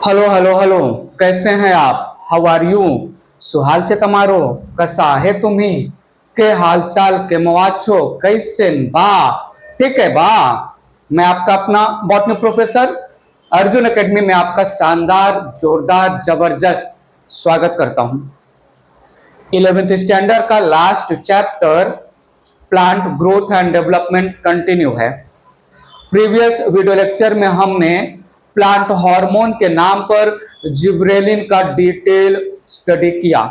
Hello hello hello कैसे हैं आप हाउ आर यू सुहाल से तमारो कसा है तुम्ही के हालचाल के मवाचो कैसे बा ठीक है बा। मैं आपका अपना बॉटनी प्रोफेसर अर्जुन एकेडमी में आपका शानदार जोरदार जबरदस्त स्वागत करता हूं। 11th स्टैंडर्ड का last chapter plant growth and development continue है। प्रीवियस वीडियो लेक्चर में हमने प्लांट हार्मोन के नाम पर जिब्रेलिन का डिटेल स्टडी किया।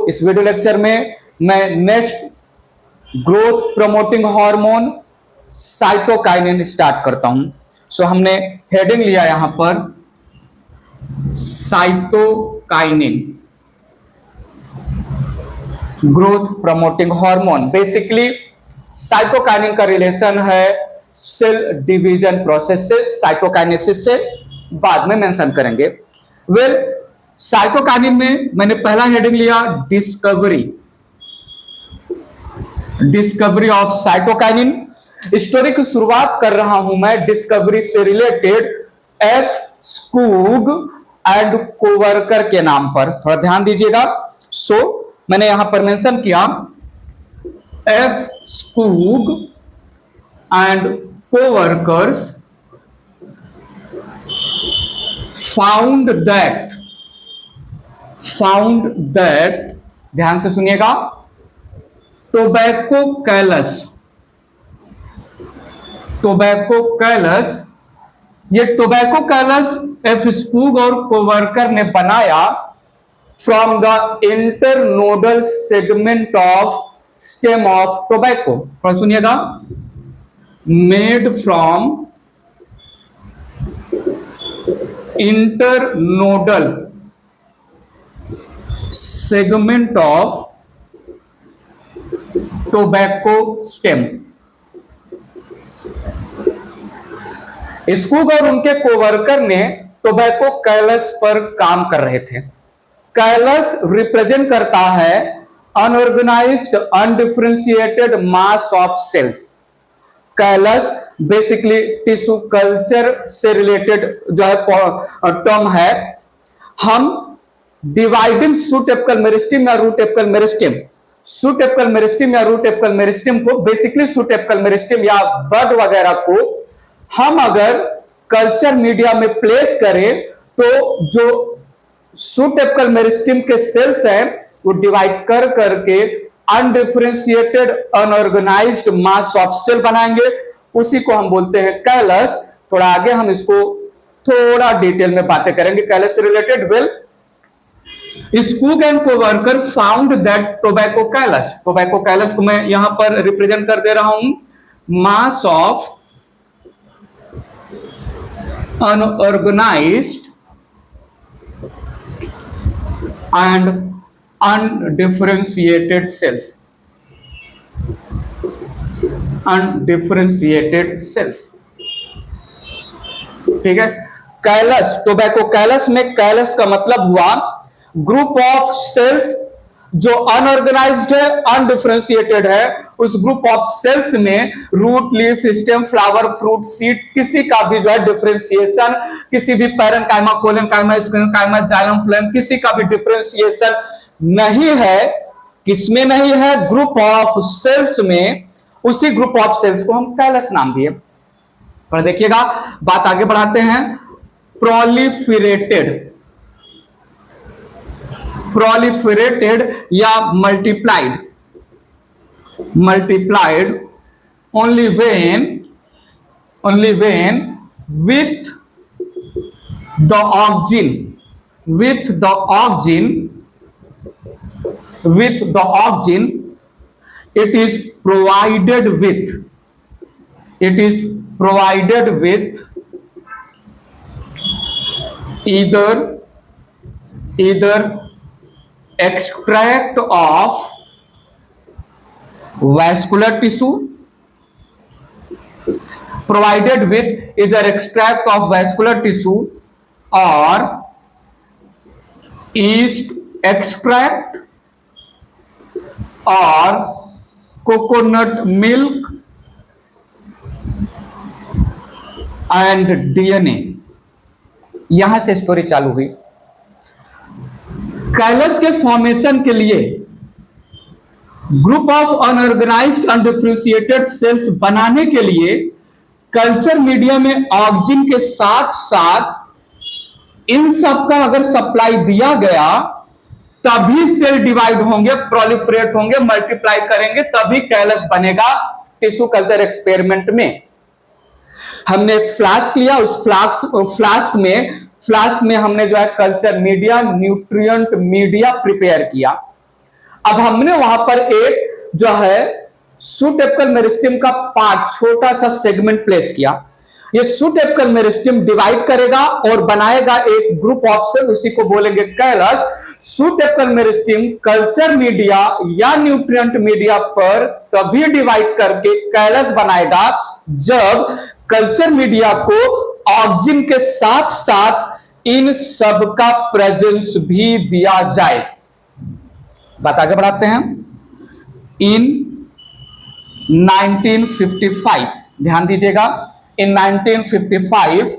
इस वीडियो लेक्चर में मैं next growth promoting hormone cytokinin start करता हूं। हमने हेडिंग लिया यहां पर cytokinin growth promoting hormone. Basically cytokinin का रिलेशन है सेल डिवीजन प्रोसेस से, साइटोकाइनेसिस से बाद में मेंशन करेंगे। साइटोकाइनिन में मैंने पहला हेडिंग लिया डिस्कवरी ऑफ साइटोकाइनिन। स्टोरी की शुरुआत कर रहा हूं मैं डिस्कवरी से related F Skoog and co-worker के नाम पर, थोड़ा ध्यान दीजिएगा। मैंने यहां पर मेंशन किया F Skoog and co-workers found that ध्यान से सुनिएगा टोबैको कैलस ये टोबैको कैलस एफ स्कूग और कोवर्कर ने बनाया from the internodal segment of stem of tobacco. थोड़ा सुनिएगा, made from internodal segment of tobacco stem। Skoog और उनके कोवर्कर ने टोबैको कैलस पर काम कर रहे थे। कैलस रिप्रेजेंट करता है unorganised undifferentiated mass of cells. Callus basically tissue culture से रिलेटेड जो है टर्म है। हम डिवाइडिंग सूट एपिकल मेरिस्टेम या root apical meristem, shoot apical meristem या रूट एपिकल मेरिस्टेम को, बेसिकली सूट एपिकल मेरिस्टेम या बड वगैरह को हम अगर कल्चर मीडिया में प्लेस करें तो जो सूट एपिकल मेरिस्टेम के सेल्स हैं वो डिवाइड कर करके undifferentiated unorganised mass of cell बनाएंगे, उसी को हम बोलते हैं कैलस। थोड़ा आगे हम इसको थोड़ा डिटेल में बातें करेंगे कैलस से related. Skoog and co-worker found that tobacco callus को मैं यहां पर रिप्रेजेंट कर दे रहा हूं mass of unorganised and undifferentiated cells, ठीक है। कैलस, टोबैको कैलस में कैलस का मतलब हुआ ग्रुप ऑफ सेल्स जो अनऑर्गेनाइज्ड है, अनडिफरेंशिएटेड है। उस ग्रुप ऑफ सेल्स में root, leaf, stem, flower, fruit, seed, किसी का भी जो है डिफरेंशिएशन, किसी भी parenchyma, collenchyma, sclerenchyma, xylem, phloem, किसी का भी डिफरेंशिएशन नहीं है। किसमें नहीं है? ग्रुप ऑफ सेल्स में। उसी ग्रुप ऑफ सेल्स को हम कैलस नाम दिए। पर देखिएगा, बात आगे बढ़ाते हैं। प्रोलिफरेटेड या multiplied only when with the oxygen it is provided with either extract of vascular tissue, or yeast extract or coconut milk and DNA। यहां से स्टोरी चालू हुई। कैलस के फॉर्मेशन के लिए group of unorganised undifferentiated cells बनाने के लिए कल्चर मीडिया में ऑक्सीजन के साथ साथ इन सब का अगर सप्लाई दिया गया तभी सेल डिवाइड होंगे, प्रोलिफरेट होंगे, मल्टीप्लाई करेंगे, तभी कैलस बनेगा। टिश्यू कल्चर एक्सपेरिमेंट में हमने फ्लास्क लिया, उस फ्लास्क में हमने जो है culture media, nutrient media prepare किया। अब हमने वहां पर एक जो है सूटेपिकल मेरिस्टेम का पार्ट, छोटा सा सेगमेंट प्लेस किया। ये सूटेपिकल मेरिस्टेम डिवाइड करेगा और बनाएगा एक ग्रुप ऑफ सेल, उसी को बोलेंगे कैलस। सूटेपिकल मेरिस्टेम कल्चर मीडिया या न्यूट्रिएंट मीडिया पर तभी डिवाइड करके कैलस बनाएगा जब कल्चर मीडिया को ऑक्सीजन के साथ साथ इन सब का प्रेजेंस भी दिया जाए। बात आगे बढ़ाते हैं। इन 1955, ध्यान दीजिएगा, इन 1955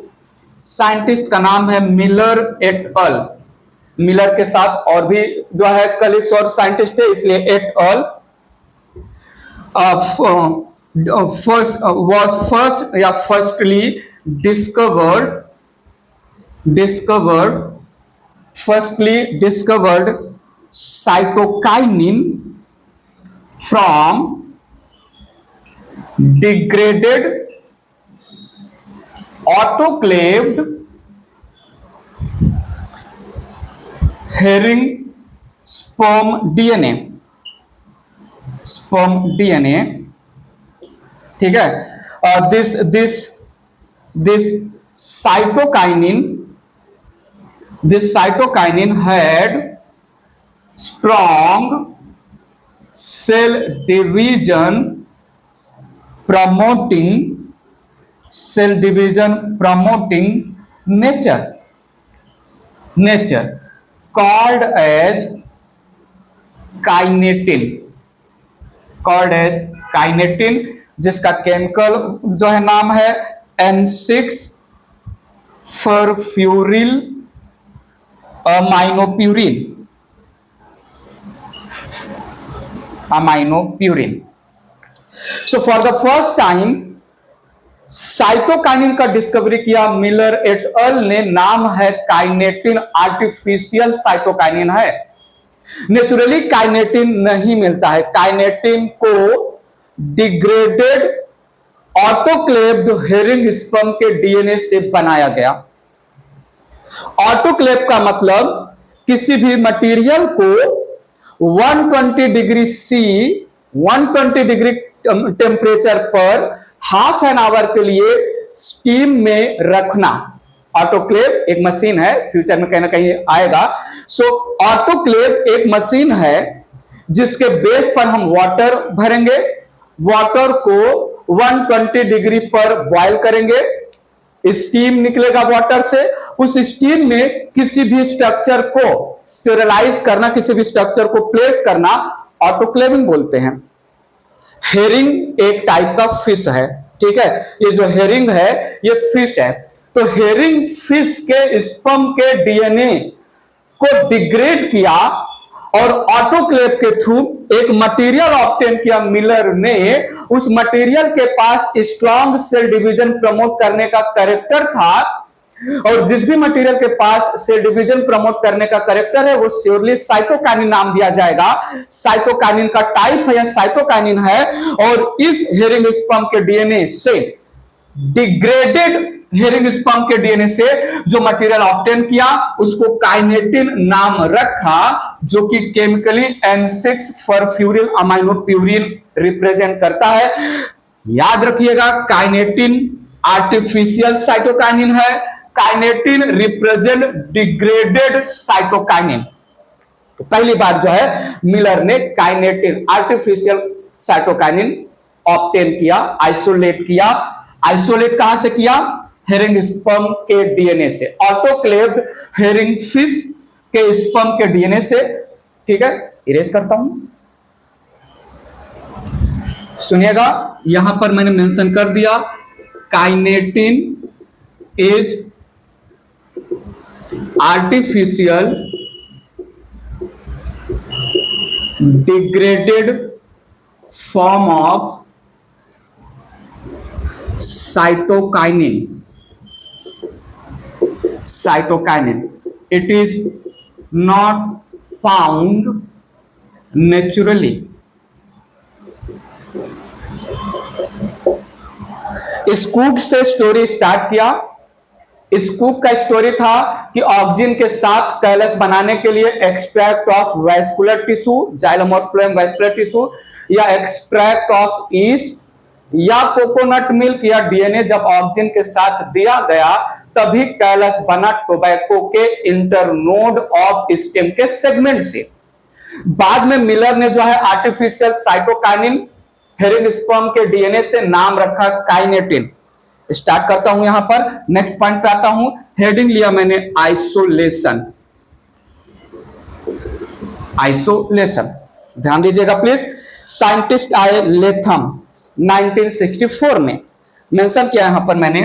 साइंटिस्ट का नाम है मिलर एट अल। मिलर के साथ और भी जो है कलीग्स और साइंटिस्ट है, इसलिए et al firstly discovered cytokinin from degraded autoclaved herring sperm DNA, ठीक है। this cytokinin had strong cell division promoting nature called as kinetin, जिसका केमिकल जो है नाम है N6-furfuryl aminopurin। So for the first time cytokinin का discovery किया Miller eight अल ने। नाम है काइनेटिन, आर्टिफिशियल साइटोकाइनिन है। नेचुरली काइनेटिन नहीं मिलता है। काइनेटिन को डिग्रेडेड ऑटोक्लेव्ड हेरिंग स्पर्म के डीएनए से बनाया गया। ऑटोक्लेव का मतलब किसी भी मटेरियल को 120 डिग्री सी, 120 डिग्री टेम्परेचर पर हाफ एन आवर के लिए स्टीम में रखना। ऑटोक्लेव एक मशीन है, फ्यूचर में कहीं ना कहीं आएगा। सो ऑटोक्लेव एक मशीन है जिसके बेस पर हम वाटर भरेंगे, वाटर को 120 डिग्री पर बॉयल करेंगे, स्टीम निकलेगा वाटर से। उस स्टीम में किसी भी स्ट्रक्चर को स्टेरलाइज करना, किसी भी स्ट्रक्चर को प्लेस करना ऑटोक्लेविंग बोलते हैं। हेरिंग एक टाइप का फिश है, ठीक है। ये जो हेरिंग है ये फिश है। तो हेरिंग फिश के स्पर्म के डीएनए को डिग्रेड किया और ऑटोक्लेव के थ्रू एक मटेरियल ऑब्टेन किया मिलर ने। उस मटेरियल के पास स्ट्रॉन्ग सेल डिवीजन प्रमोट करने का कैरेक्टर था, और जिस भी मटेरियल के पास सेल डिवीजन प्रमोट करने का कैरेक्टर है वो श्योरली साइटोकाइनिन नाम दिया जाएगा। साइटोकाइनिन का टाइप है या साइटोकाइनिन है, और इस हेरिंग स्पर्म के डीएनए से, डिग्रेडेड हेरिंग स्पर्म के डीएनए से जो मटेरियल ऑब्टेन किया उसको काइनेटिन नाम रखा, जो कि केमिकली N6-furfuryl aminopurin रिप्रेजेंट करता है। याद रखिएगा, काइनेटिन आर्टिफिशियल साइटोकाइनिन है। Kinetin represent degraded cytokinin. तो पहली बार जो है मिलर ने काइनेटिन आर्टिफिशियल साइटोकाइनिन ऑब्टेन किया, आइसोलेट किया। आइसोलेट कहां से किया? हेरिंग स्पर्म के डीएनए से, ऑटोक्लेव्ड हेरिंग फिश के स्पर्म के डीएनए से। ठीक है, इरेज करता हूं, सुनिएगा। यहां पर मैंने मेंशन कर दिया, kinetin is artificial degraded form of cytokinin. It is not found naturally. स्कूक से स्टोरी स्टार्ट किया। स्कूक का स्टोरी था कि ऑक्सीजन के साथ कैलस बनाने के लिए extract of vascular tissue, xylem और फ्लोएम वैस्कुलर टिश्यू, या एक्सट्रैक्ट ऑफ ईस्ट या कोकोनट मिल्क या डीएनए जब ऑक्सीजन के साथ दिया गया तभी कैलस बना टोबैको के इंटरनोड ऑफ स्टेम के सेगमेंट से। बाद में मिलर ने जो है आर्टिफिशियल साइटोकाइनिन हेरिंग स्पर्म के डीएनए से नाम रखा काइनेटिन। स्टार्ट करता हूं यहां पर, नेक्स्ट पॉइंट पे आता हूं। हेडिंग लिया मैंने आइसोलेशन। ध्यान दीजिएगा प्लीज। साइंटिस्ट आए लेथम 1964 में, मेंशन किया यहां पर मैंने,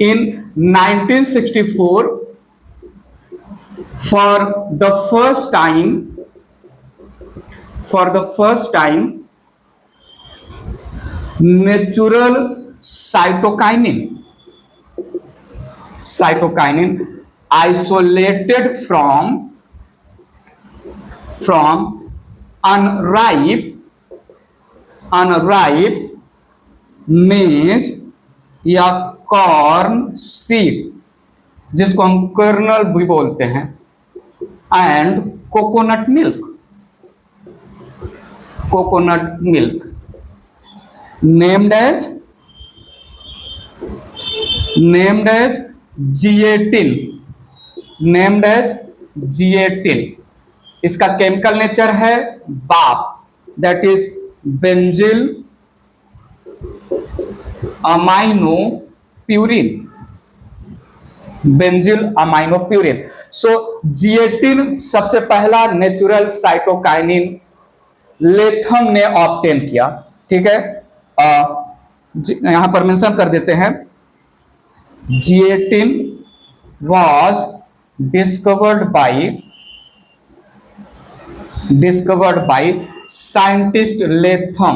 in 1964 for the first time natural cytokinin isolated from unripe maize या कॉर्न सीड, जिसको हम कर्नल भी बोलते हैं, and coconut milk named as G18। इसका केमिकल नेचर है बाप, that is benzyl aminopurine. So G18 सबसे पहला नेचुरल साइटोकाइनिन लेथम ने ऑब्टेन किया। ठीक है, यहां पर मेंशन कर देते हैं, G18 was discovered by scientist Letham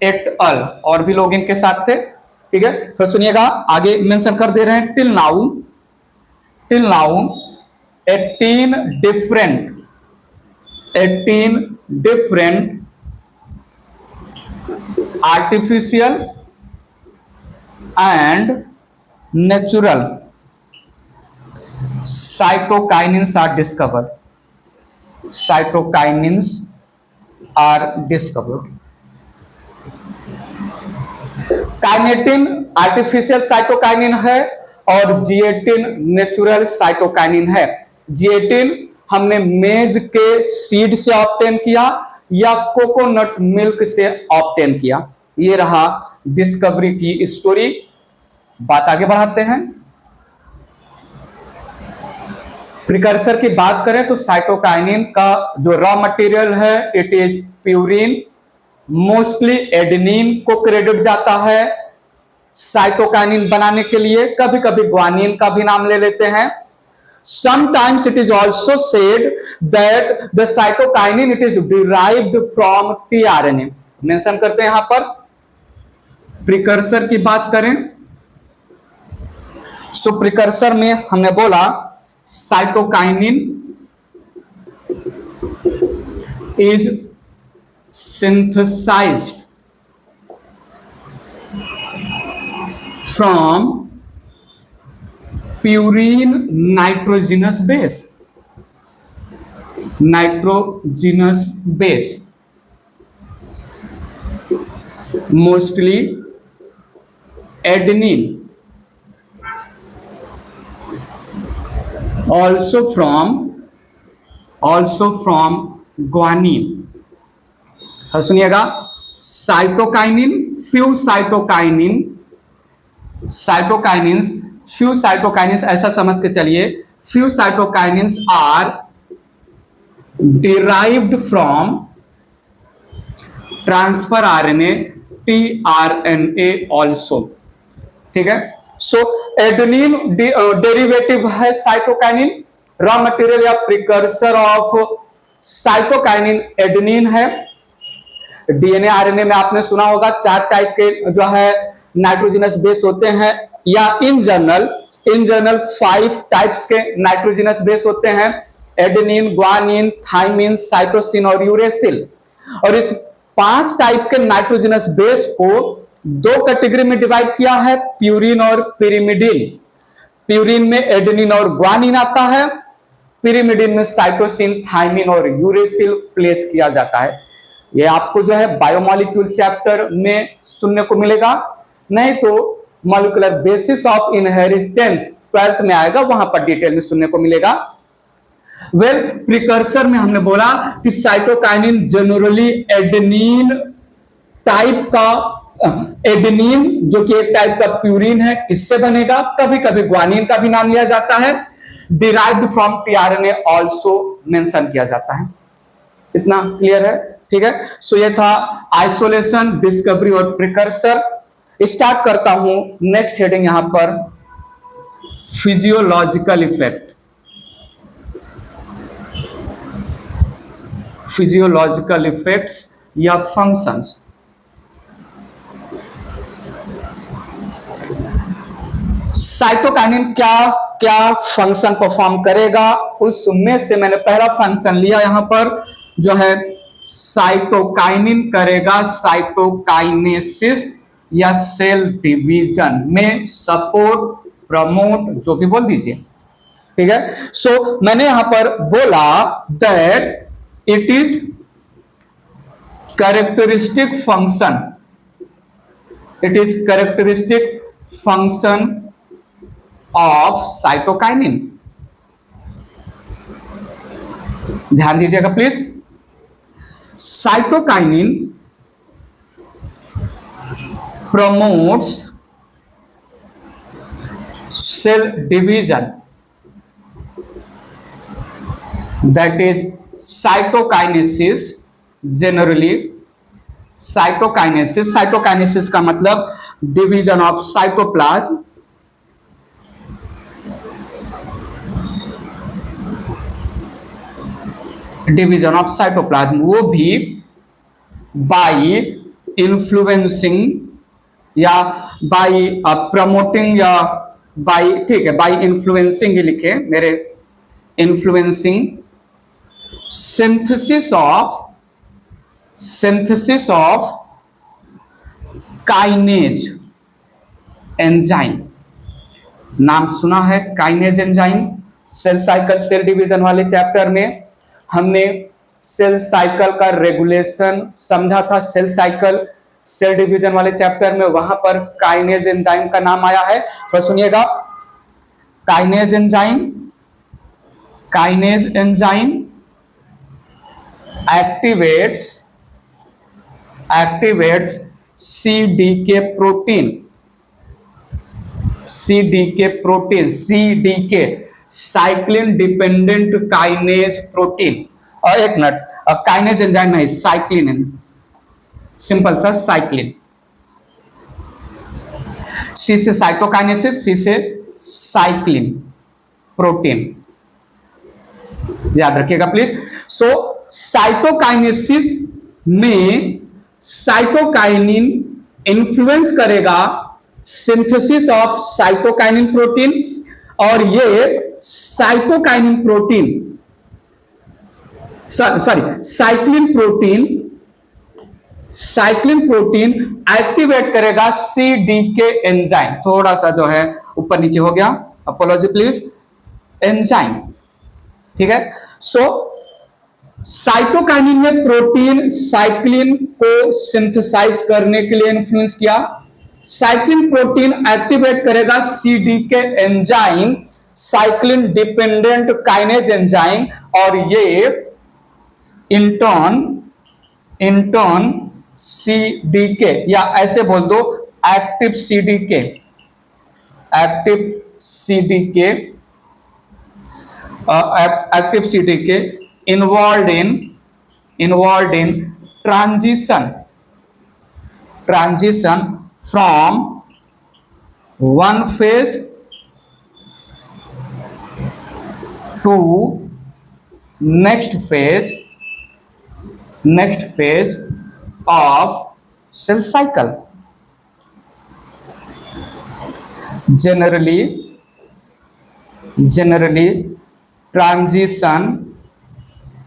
et al, और भी लोग इनके साथ थे। ठीक है, तो सुनिएगा, आगे मेंशन कर दे रहे हैं, till now 18 different artificial and natural cytokinins are discovered. Kinetin artificial cytokinin है और G18 नेचुरल साइटोकाइनिन है। G18 हमने मेज के सीड से ऑब्टेन किया या कोकोनट मिल्क से ऑब्टेन किया। ये रहा डिस्कवरी की स्टोरी। बात आगे बढ़ाते हैं। प्रिकर्सर की बात करें तो साइटोकाइनिन का जो रॉ मटेरियल है it is purine, mostly adenine को क्रेडिट जाता है साइटोकाइनिन बनाने के लिए। कभी कभी ग्वानिन का भी नाम ले लेते हैं। Sometimes it is also said that the cytokinin it is derived from tRNA। Mention करते हैं यहां पर। प्रिकर्सर की बात करें सो प्रिकर्सर में हमने बोला cytokinin is synthesized from purine nitrogenous base, mostly adenine, also from guanine। सुनिएगा, साइटोकाइनिन फ्यू साइटोकाइनिन्स ऐसा समझ के चलिए, few cytokinins are derived from transfer RNA tRNA also. ठीक है, सो एडेनिन डेरिवेटिव है साइटोकाइनिन, रॉ मटेरियल या प्रिकर्सर ऑफ साइटोकाइनिन एडेनिन है। डीएनए आरएनए में आपने सुना होगा 4 टाइप के जो है नाइट्रोजनस बेस होते हैं, या इन जनरल 5 टाइप्स के नाइट्रोजनस बेस होते हैं, एडेनिन, ग्वानिन, थाइमिन, साइटोसिन और यूरेसिल। और इस 5 टाइप के नाइट्रोजनस बेस को 2 कैटेगरी में डिवाइड किया है, प्यूरिन और पिरिमिडिन। प्यूरिन में एडेनिन और ग्वानिन आता है, पिरिमिडिन में साइटोसिन, थाइमिन और यूरेसिल प्लेस किया जाता है। ये आपको जो है बायोमोलिक्यूल चैप्टर में सुनने को मिलेगा, नहीं तो molecular basis of inheritance 12th में आएगा, वहां पर डिटेल में सुनने को मिलेगा। वेल, प्रिकर्सर में हमने बोला कि साइटोकाइनिन जनरली एडेनिन टाइप का, एडेनिन जो कि एक टाइप का प्यूरिन है, इससे बनेगा। कभी कभी ग्वानिन का भी नाम लिया जाता है, derived from tRNA also mention किया जाता है। इतना क्लियर है? ठीक है। सो ये था आइसोलेशन, डिस्कवरी और प्रिकर्सर। स्टार्ट करता हूं नेक्स्ट हेडिंग यहां पर, फिजियोलॉजिकल इफेक्ट। फिजियोलॉजिकल इफेक्ट्स या फंक्शंस। साइटोकाइनिन क्या क्या फंक्शन परफॉर्म करेगा, उसमें से मैंने पहला फंक्शन लिया यहां पर, जो है साइटोकाइनिन करेगा साइटोकाइनेसिस या सेल डिवीजन में सपोर्ट, प्रमोट, जो भी बोल दीजिए। ठीक है। सो मैंने यहां पर बोला that it is characteristic function, it is characteristic function of cytokinin. ध्यान दीजिएगा please. Cytokinin promotes cell division, that is cytokinesis। generally cytokinesis का मतलब division of cytoplasm, division of cytoplasm, वो भी by influencing या बाई प्रमोटिंग या by, ठीक है, बाई इन्फ्लुएंसिंग ही लिखे मेरे, influencing synthesis of kinase enzyme. नाम सुना है kinase enzyme. Cell cycle, cell division वाले चैप्टर में हमने सेल साइकिल का रेगुलेशन समझा था। सेल साइकिल, सेल डिवीजन वाले चैप्टर में वहां पर काइनेज एंजाइम का नाम आया है। तो सुनिएगा, kinase enzyme activates CDK protein, CDK cyclin dependent kinase protein. और एक मिनट, काइनेज एंजाइम नहीं, साइक्लिन, सिंपल सा साइक्लिन। सी से साइटोकाइनेसिस, सी से साइक्लिन प्रोटीन, याद रखिएगा प्लीज। सो साइटोकाइनेसिस में साइटोकाइनिन इन्फ्लुएंस करेगा सिंथेसिस ऑफ साइटोकाइनिन प्रोटीन, और ये cytokinin protein, cyclin protein activate करेगा सीडीके एंजाइम। थोड़ा सा जो है ऊपर नीचे हो गया, अपोलॉजी प्लीज, एंजाइम। ठीक है। सो साइटोकाइनिन ने प्रोटीन साइक्लिन को सिंथेसाइज करने के लिए इन्फ्लुएंस किया। साइक्लिन प्रोटीन एक्टिवेट करेगा CDK enzyme, cyclin dependent kinase enzyme, और ये इंटर्न सीडीके, या ऐसे बोल दो active CDK involve in transition from one phase to next phase of cell cycle. Generally transition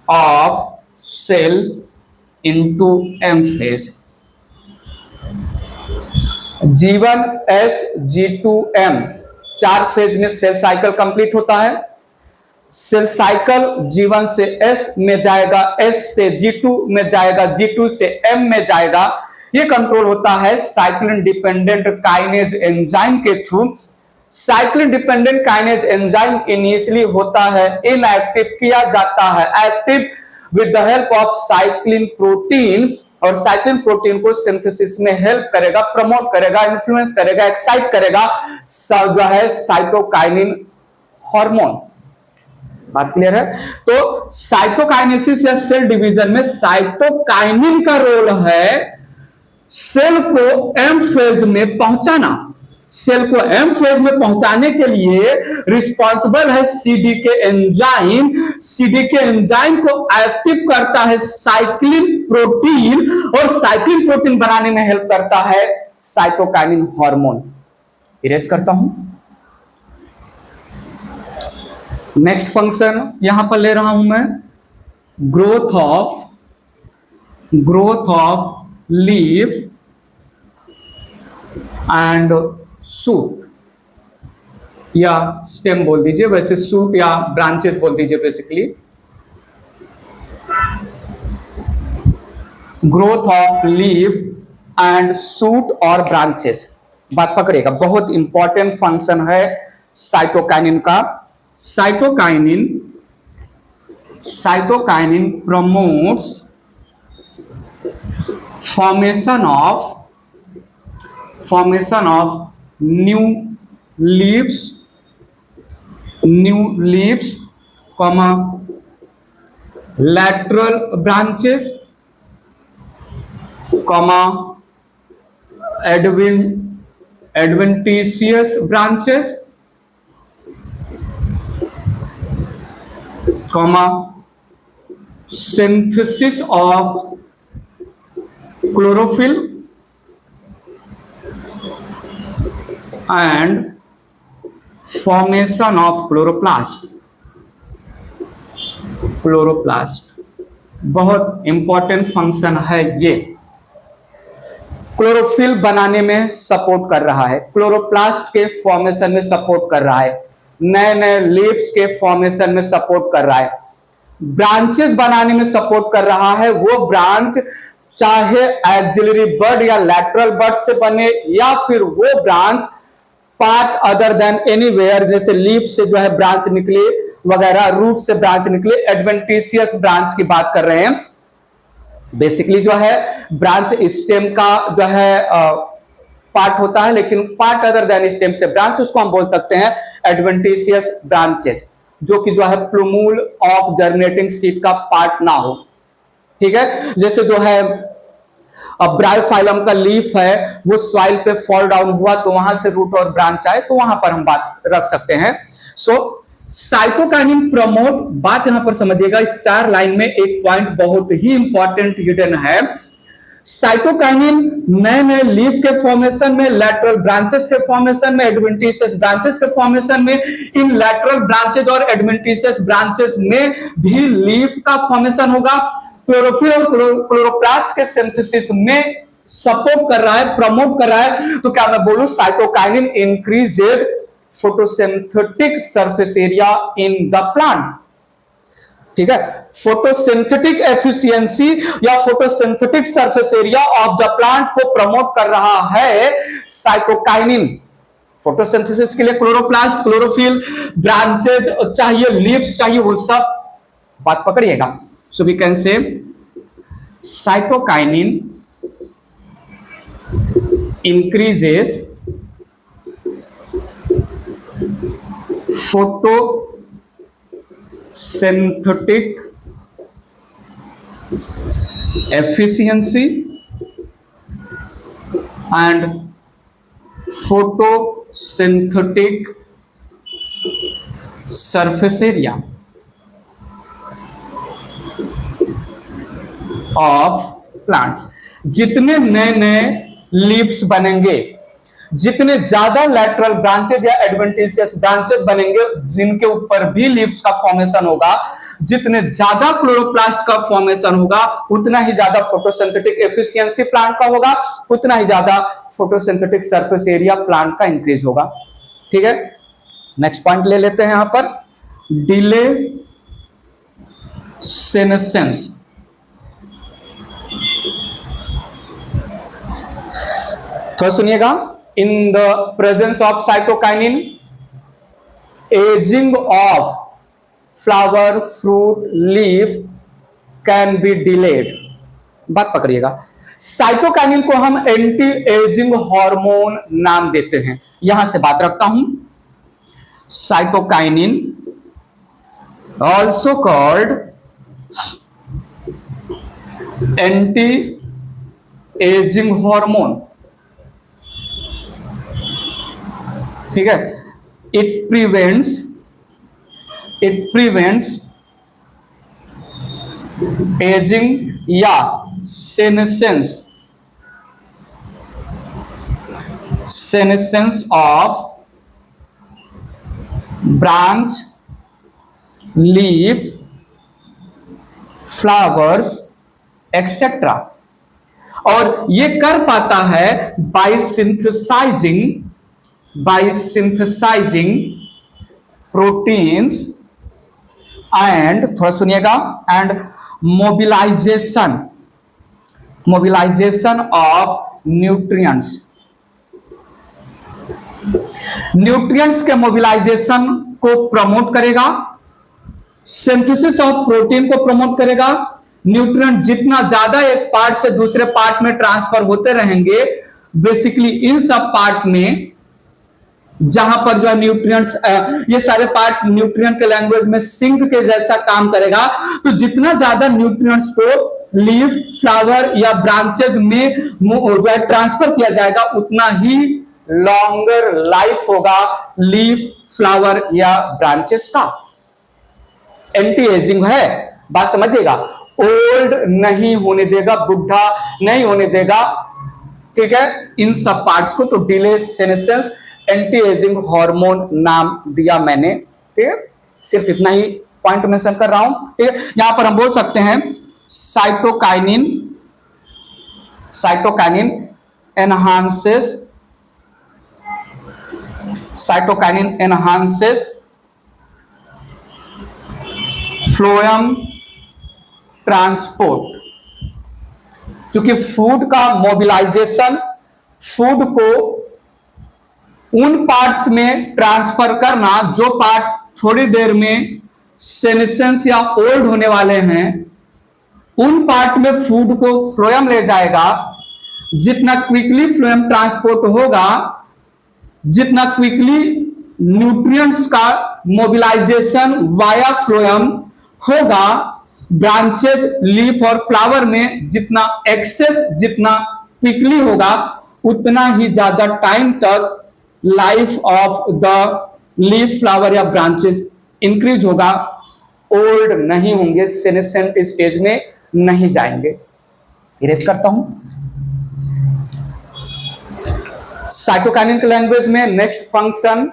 of cell into M phase. G1 S G2 M 4 phase में cell cycle complete होता है। Cell cycle G1 से S में जाएगा, S से G2 में जाएगा, G2 से M में जाएगा। ये कंट्रोल होता है साइक्लिन डिपेंडेंट काइनेज एंजाइम के through. Cyclin dependent kinase enzyme initially होता है इनएक्टिव, किया जाता है active with the help of cyclin protein, और साइक्लिन प्रोटीन को सिंथेसिस में हेल्प करेगा, प्रमोट करेगा, इन्फ्लुएंस करेगा, एक्साइट करेगा जो है साइटोकाइनिन हार्मोन। बात क्लियर है? तो साइटोकाइनेसिस या सेल डिवीजन में साइटोकाइनिन का रोल है सेल को एम फेज में पहुंचाना। सेल को एम फेज में पहुंचाने के लिए रिस्पॉन्सिबल है सीडीके एंजाइम। सीडीके एंजाइम को एक्टिव करता है साइक्लिन प्रोटीन, और साइक्लिन प्रोटीन बनाने में हेल्प करता है साइटोकाइनिन हार्मोन। इरेज करता हूं। नेक्स्ट फंक्शन यहां पर ले रहा हूं मैं, growth of leaf and suit, या स्टेम बोल दीजिए, वैसे सूट या ब्रांचेस बोल दीजिए basically. Growth of leaf and suit और ब्रांचेस, बात पकड़िएगा, बहुत इंपॉर्टेंट फंक्शन है साइटोकाइनिन का। Cytokinin promotes formation of new leaves, lateral branches, adventitious branches, synthesis of chlorophyll and formation of chloroplast। बहुत इंपॉर्टेंट फंक्शन है ये, क्लोरोफिल बनाने में सपोर्ट कर रहा है, क्लोरोप्लास्ट के फॉर्मेशन में सपोर्ट कर रहा है, नए नए लीव्स के फॉर्मेशन में सपोर्ट कर रहा है, ब्रांचेस बनाने में सपोर्ट कर रहा है। वो ब्रांच चाहे एक्सिलरी बड या लैटरल बड से बने, या फिर वो branch part other than anywhere, जैसे लीफ से जो है ब्रांच निकले वगैरह, रूट से ब्रांच निकले, एडवेंटिशियस ब्रांच की बात कर रहे हैं। बेसिकली जो है ब्रांच स्टेम का जो है पार्ट होता है, लेकिन पार्ट अदर देन स्टेम से ब्रांच, उसको हम बोल सकते हैं एडवेंटिशियस ब्रांचेस, जो कि जो है प्लूमूल ऑफ जर्मिनेटिंग सीड का पार्ट ना हो। ठीक है, जैसे जो है ब्रायोफाइलम का लीफ है, वो सॉइल पे फॉल डाउन हुआ तो वहां से रूट और ब्रांच आए, तो वहां पर हम बात रख सकते हैं। सो साइटोकाइनिन प्रमोट, बात यहां पर समझिएगा, इस 4 लाइन में एक पॉइंट बहुत ही इंपॉर्टेंट हिडन है। साइटोकाइनिन नए नए लीफ के फॉर्मेशन में, लैटरल ब्रांचेस के फॉर्मेशन में, एडवेंटिशियस ब्रांचेस के फॉर्मेशन में, इन लैटरल ब्रांचेस और एडवेंटिशियस ब्रांचेस में भी लीफ का फॉर्मेशन होगा। क्लोरोफिल और क्लोरोप्लास्ट के सिंथेसिस में सपोर्ट कर रहा है, प्रमोट कर रहा है। तो क्या मैं बोलूं, cytokinin increases photosynthetic surface area in the plant. ठीक है, फोटोसिंथेटिक एफिशिएंसी या photosynthetic surface area of the plant को प्रमोट कर रहा है साइटोकाइनिन। फोटोसिंथेसिस के लिए क्लोरोप्लास्ट, क्लोरोफिल, ब्रांचेज चाहिए, लीव्स चाहिए, वो सब बात पकड़िएगा। So we can say cytokinin increases photosynthetic efficiency and photosensitivity photosynthetic surface area of plants. जितने नए नए लीव्स बनेंगे, जितने ज्यादा लैटरल ब्रांचेज या एडवेंटिशियस ब्रांचेज बनेंगे जिनके ऊपर भी लीव्स का फॉर्मेशन होगा, जितने ज्यादा क्लोरोप्लास्ट का फॉर्मेशन होगा, उतना ही ज्यादा फोटोसिंथेटिक एफिशिएंसी प्लांट का होगा, उतना ही ज्यादा फोटोसिंथेटिक सरफेस एरिया प्लांट का इंक्रीज होगा। ठीक है, नेक्स्ट पॉइंट ले लेते हैं यहां पर, डिले सेनेसेंस। तो सुनिएगा, इन the presence of cytokinin ageing of flower, fruit, leaf can be delayed. बात पकड़िएगा, साइटोकाइनिन को हम एंटी एजिंग हार्मोन नाम देते हैं। यहां से बात रखता हूं, cytokinin also called anti ageing hormone. ठीक है, इट प्रिवेंट्स एजिंग या senescence of branch, leaf, flowers etc. और ये कर पाता है by synthesizing proteins and, थोड़ा सुनिएगा, and mobilization of nutrients के मोबिलाइजेशन को प्रमोट करेगा, सिंथेसिस ऑफ प्रोटीन को प्रमोट करेगा। न्यूट्रिएंट जितना ज्यादा एक पार्ट से दूसरे पार्ट में ट्रांसफर होते रहेंगे, बेसिकली इन सब पार्ट में जहां पर जो है न्यूट्रिएंट्स, ये सारे पार्ट न्यूट्रिएंट के लैंग्वेज में सिंक के जैसा काम करेगा। तो जितना ज्यादा न्यूट्रिएंट्स को लीफ, फ्लावर या ब्रांचेज में ट्रांसफर किया जाएगा, उतना ही लॉन्गर लाइफ होगा लीफ, फ्लावर या ब्रांचेस का। एंटी एजिंग है, बात समझिएगा, ओल्ड नहीं होने देगा, बुढ़ा नहीं होने देगा। ठीक है, इन सब पार्ट्स को तो delay senescence anti ageing hormone नाम दिया मैंने। ठीक है, सिर्फ इतना ही पॉइंट मेंशन कर रहा हूं। ठीक है, यहां पर हम बोल सकते हैं साइटोकाइनिन एनहांसेस फ्लोएम ट्रांसपोर्ट। क्योंकि फूड का मोबिलाइजेशन, फूड को उन पार्ट्स में ट्रांसफर करना जो पार्ट थोड़ी देर में सेनेसेंस या ओल्ड होने वाले हैं, उन पार्ट में फूड को फ्लोएम ले जाएगा। जितना क्विकली फ्लोएम ट्रांसपोर्ट होगा, जितना क्विकली न्यूट्रिएंट्स का मोबिलाइजेशन वाया फ्लोएम होगा, ब्रांचेज, लीफ और फ्लावर में जितना एक्सेस, जितना क्विकली होगा, उतना ही ज्यादा टाइम तक life of the leaf, flower या ब्रांचेज इंक्रीज होगा, ओल्ड नहीं होंगे, सेनेसेंट स्टेज में नहीं जाएंगे। इरेज करता हूं, साइटोकाइनिन के लैंग्वेज में नेक्स्ट फंक्शन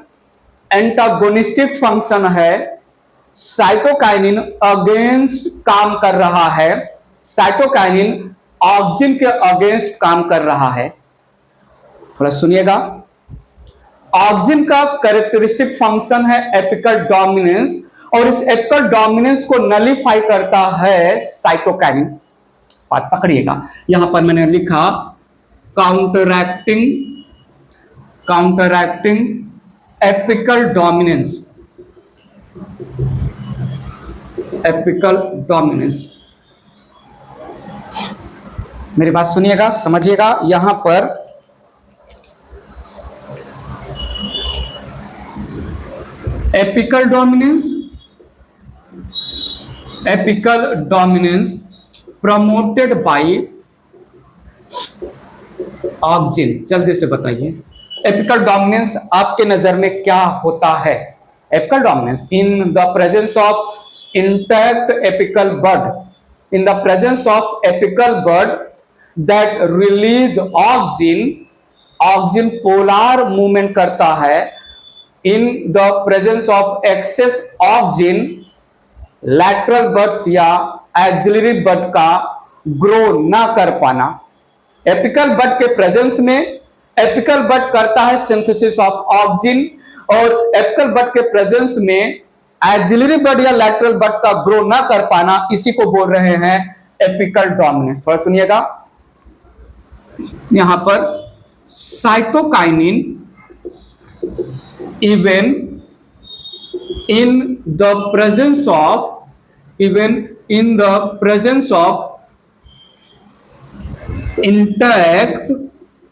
एंटागोनिस्टिक फंक्शन है। साइटोकाइनिन अगेंस्ट काम कर रहा है, साइटोकाइनिन ऑक्सिन के अगेंस्ट काम कर रहा है। थोड़ा सुनिएगा, ऑक्सिन का कैरेक्टरिस्टिक फंक्शन है एपिकल डोमिनेंस, और इस एपिकल डोमिनेंस को नलीफाई करता है साइटोकाइनिन। बात पकड़िएगा, यहां पर मैंने लिखा काउंटरएक्टिंग एपिकल डोमिनेंस। मेरी बात सुनिएगा, समझिएगा, यहां पर apical dominance promoted by auxin. जल्दी से बताइए, एपिकल डोमिनेंस आपके नजर में क्या होता है? Apical dominance in the presence of intact apical bud, in the presence of apical bud that release auxin, auxin polar movement करता है, in the presence of excess auxin lateral buds या axillary bud का grow ना कर पाना। Apical बड के presence में apical बड करता है सिंथेसिस ऑफ ऑक्सिन, और एपिकल बड के प्रेजेंस में एक्सिलरी बड या लैटरल बड का ग्रो ना कर पाना, इसी को बोल रहे हैं एपिकल डोमिनेंस। थोड़ा सुनिएगा, यहां पर cytokinin even in the presence of, even in the presence of intact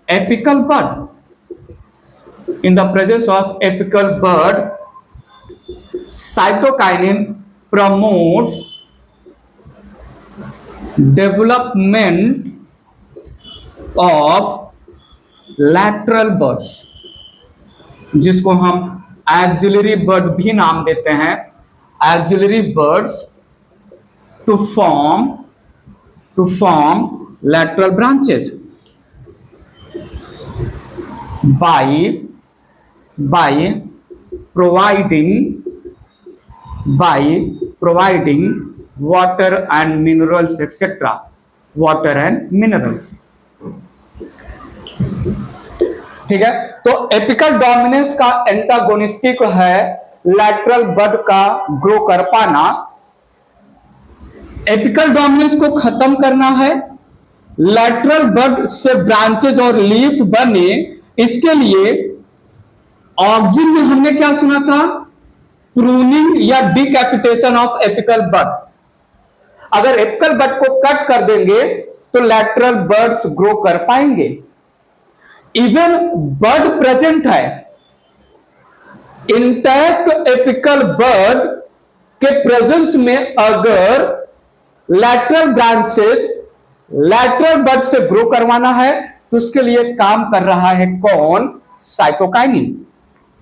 apical bud, in the presence of apical bud, cytokinin promotes development of lateral buds, जिसको हम एक्सिलरी बड भी नाम देते हैं, axillary buds to form lateral branches by providing water and minerals, etc. water and minerals। ठीक है, तो apical dominance का एंटागोनिस्टिक है लैटरल बड का ग्रो कर पाना। एपिकल डोमिनेंस को खत्म करना है, लैटरल बड से ब्रांचेज और लीफ बने, इसके लिए ऑक्सिन में हमने क्या सुना था? प्रूनिंग या डिकैपिटेशन ऑफ एपिकल बड। अगर एपिकल बड को कट कर देंगे तो लैटरल बड्स ग्रो कर पाएंगे। इवन बड प्रेजेंट है, इंटैक्ट एपिकल बड के प्रेजेंस में अगर लैटरल ब्रांचेज लैटरल बड से ग्रो करवाना है तो उसके लिए काम कर रहा है कौन? साइटोकाइनिन।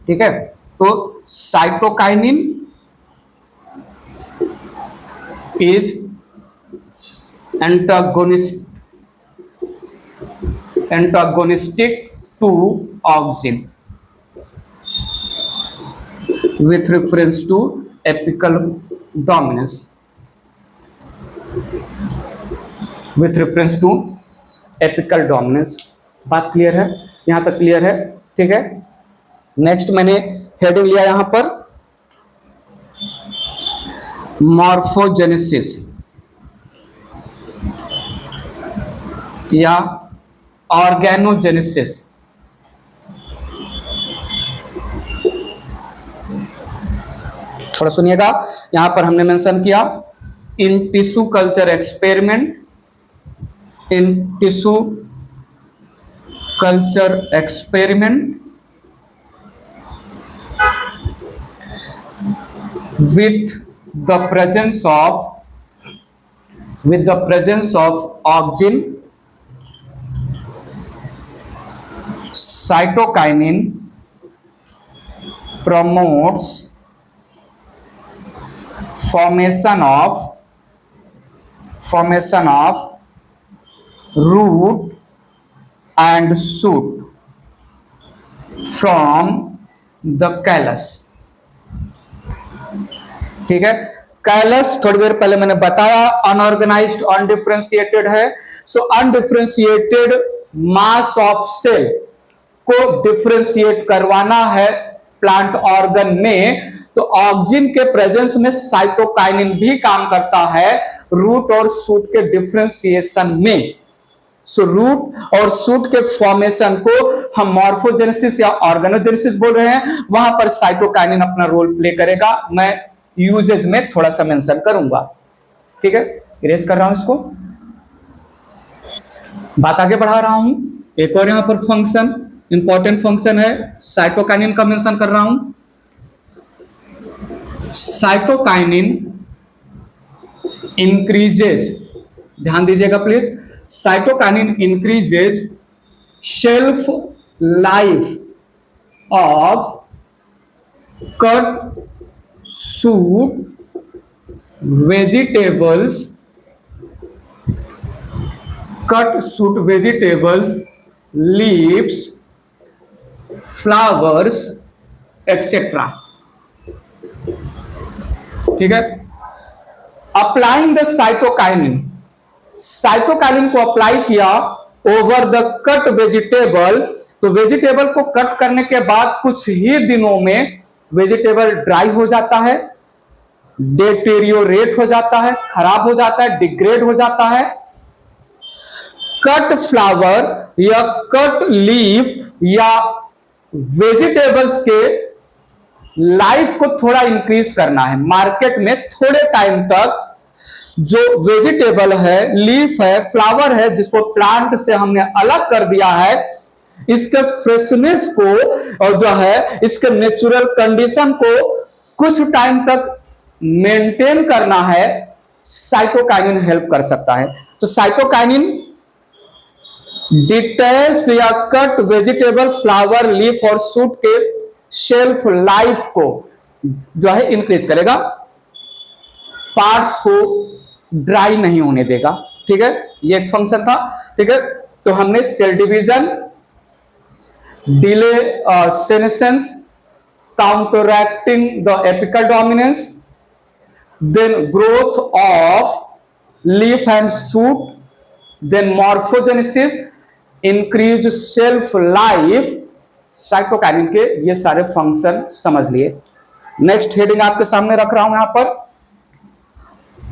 ठीक है, तो cytokinin is antagonistic to auxin with reference to apical dominance, with reference to apical dominance। बात क्लियर है? यहां तक क्लियर है? ठीक है, नेक्स्ट मैंने हेडिंग लिया यहां पर मॉर्फोजेनेसिस या ऑर्गेनोजेनेसिस। थोड़ा सुनिएगा, यहां पर हमने मेंशन किया in tissue culture experiment, in tissue culture experiment with the presence of auxin, cytokinin promotes formation of root and shoot from the callus। ठीक है, कैलस थोड़ी देर पहले मैंने बताया अनऑर्गेनाइज्ड अनडिफरेंशिएटेड है। सो अनडिफरेंशिएटेड मास ऑफ सेल को differentiate करवाना है प्लांट ऑर्गन में, तो ऑक्सिन के प्रेजेंस में साइटोकाइनिन भी काम करता है रूट और शूट के डिफरेंशिएशन में। सो रूट और शूट के फॉर्मेशन को हम मॉर्फोजेनेसिस या ऑर्गेनोजेनेसिस बोल रहे हैं, वहां पर साइटोकाइनिन अपना रोल प्ले करेगा। मैं यूजेज में थोड़ा सा मेंशन करूंगा। ठीक है, इरेज कर रहा हूं इसको, बात आगे बढ़ा रहा हूं। एक और यहां पर फंक्शन, इंपॉर्टेंट फंक्शन है, साइटोकाइनिन का मेंशन कर रहा हूं। साइटोकाइनिन इंक्रीजेज, ध्यान दीजिएगा please, cytokinin increases shelf life of cut shoot vegetables, leaves, flowers, etc. ठीक है। अप्लाइंग द साइटोकाइनिन को अप्लाई किया ओवर द कट वेजिटेबल, तो वेजिटेबल को कट करने के बाद कुछ ही दिनों में वेजिटेबल ड्राई हो जाता है, डेटेरियोरेट हो जाता है, खराब हो जाता है, डिग्रेड हो जाता है। कट फ्लावर या कट लीफ या वेजिटेबल्स के लाइफ को थोड़ा इंक्रीज करना है। मार्केट में थोड़े टाइम तक जो वेजिटेबल है, लीफ है, फ्लावर है, जिसको प्लांट से हमने अलग कर दिया है, इसके फ्रेशनेस को और जो है इसके नेचुरल कंडीशन को कुछ टाइम तक मेंटेन करना है, साइटोकाइनिन हेल्प कर सकता है। तो साइटोकाइनिन डिटैच्ड या कट वेजिटेबल, फ्लावर, लीफ और शूट के शेल्फ लाइफ को जो है इंक्रीज करेगा, पार्ट्स को ड्राई नहीं होने देगा। ठीक है, ये एक फंक्शन था। ठीक है, तो हमने cell division, delay senescence, counteracting the apical dominance, then growth of leaf and shoot, then morphogenesis, increase shelf life, cytokinin के ये सारे फंक्शन समझ लिए। नेक्स्ट हेडिंग आपके सामने रख रहा हूं यहां पर,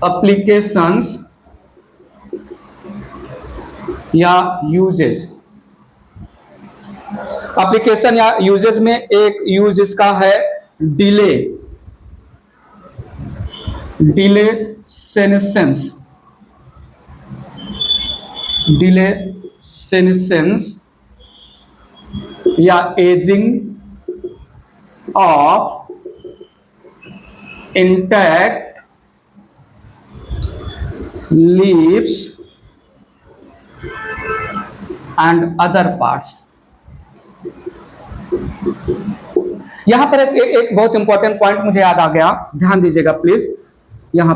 एप्लीकेशंस या यूजेज। एप्लीकेशन या यूजेज में एक यूज इसका है डिले सेनेसेंस या ageing of intact leaves and other parts. यहां पर एक बहुत इंपॉर्टेंट पॉइंट मुझे याद आ गया, ध्यान दीजिएगा प्लीज। यहां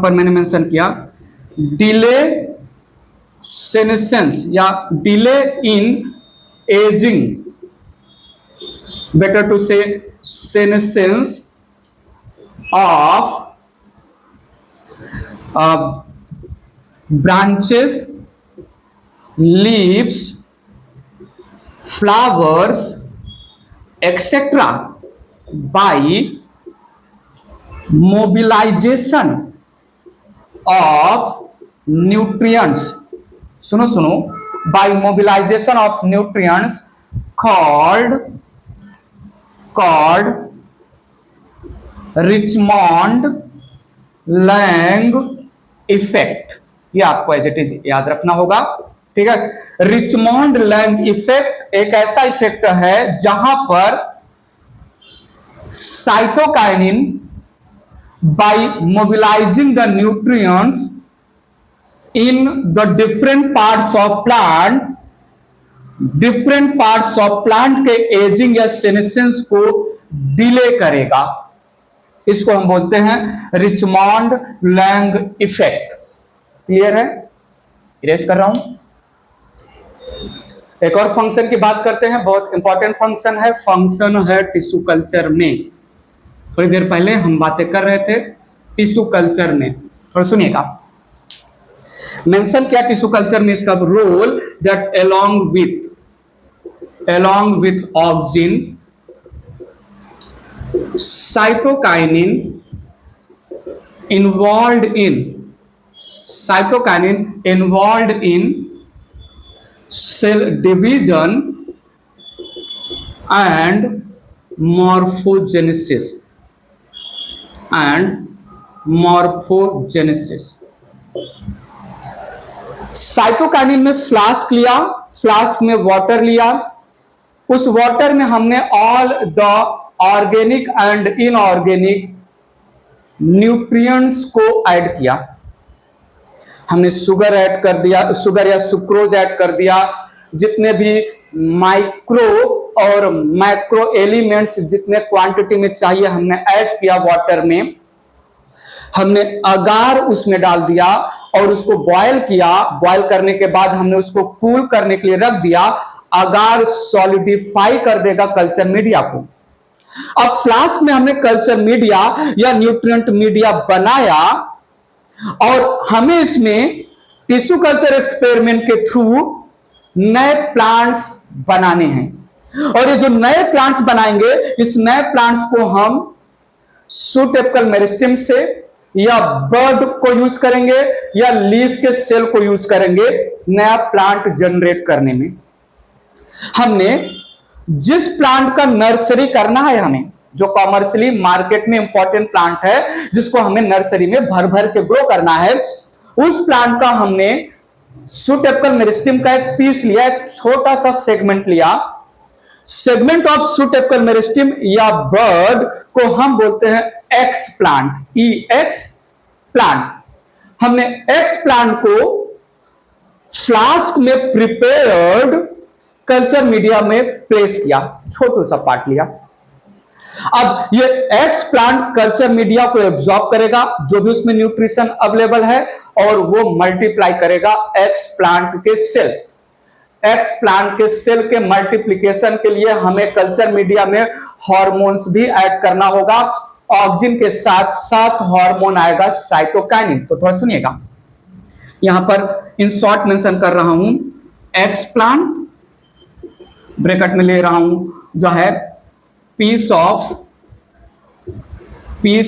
पर मैंने मेंशन किया डिले सेनेसेंस या delay in ageing, better to say senescence of branches, leaves, flowers, etc. by mobilization of nutrients. सुनो, by mobilization of nutrients called Richmond-Lang effect. ये आपको एज इट इज याद रखना होगा। ठीक है, रिचमॉन्ड लैंग इफेक्ट एक ऐसा इफेक्ट है जहां पर cytokinin by mobilising the nutrients in the different parts of plant के एजिंग या सेनेसेंस को डिले करेगा। इसको हम बोलते हैं रिचमॉन्ड लैंग इफेक्ट। क्लियर है? इरेज कर रहा हूं। एक और फंक्शन की बात करते हैं, बहुत इंपॉर्टेंट फंक्शन है टिश्यू कल्चर में। थोड़ी देर पहले हम बातें कर रहे थे टिश्यू कल्चर में, थोड़ा सुनिएगा। मेंशन किया टिश्यू कल्चर में इसका रोल, दैट along with ऑक्सिन, cytokinin involved in cell division and morphogenesis cytokinin में फ्लास्क लिया, फ्लास्क में वाटर लिया, उस वाटर में हमने all the organic and inorganic nutrients को ऐड किया। हमने शुगर ऐड कर दिया, शुगर या सुक्रोज ऐड कर दिया, जितने भी माइक्रो और मैक्रो एलिमेंट्स जितने क्वांटिटी में चाहिए हमने ऐड किया वाटर में, हमने अगार उसमें डाल दिया और उसको बॉयल किया। बॉयल करने के बाद हमने उसको कूल करने के लिए रख दिया। अगार सॉलिडिफाई कर देगा कल्चर मीडिया को। अब फ्लास्क में हमने कल्चर मीडिया या न्यूट्रिएंट मीडिया बनाया और हमें इसमें टिश्यू कल्चर एक्सपेरिमेंट के थ्रू नए प्लांट्स बनाने हैं। और ये जो नए प्लांट्स बनाएंगे, इस नए प्लांट्स को हम शूट एपिकल मेरिस्टेम से या बर्ड को यूज करेंगे या लीफ के सेल को यूज करेंगे नया प्लांट जनरेट करने में। हमने जिस प्लांट का नर्सरी करना है, हमें जो कॉमर्शियली मार्केट में इंपॉर्टेंट प्लांट है जिसको हमें नर्सरी में भर भर के ग्रो करना है, उस प्लांट का हमने शूट एपिकल मेरिस्टेम का एक पीस लिया, एक छोटा सा सेगमेंट लिया। Segment of shoot apical meristem या बर्ड को हम बोलते हैं एक्स प्लांट, EX प्लांट। हमने एक्स प्लांट को फ्लास्क में प्रिपेयर्ड कल्चर मीडिया में प्लेस किया, छोटा सा पार्ट लिया। अब ये एक्स प्लांट कल्चर मीडिया को एब्जॉर्ब करेगा, जो भी उसमें न्यूट्रिशन अवेलेबल है, और वो मल्टीप्लाई करेगा एक्स प्लांट के सेल। एक्स प्लांट के सेल के मल्टीप्लिकेशन के लिए हमें कल्चर मीडिया में हार्मोन्स भी ऐड करना होगा। ऑक्सिन के साथ साथ हार्मोन आएगा साइटोकाइनिन। तो थोड़ा सुनिएगा, यहां पर इन शॉर्ट मेंशन कर रहा हूं, एक्स प्लांट ब्रैकेट में ले रहा हूं जो है piece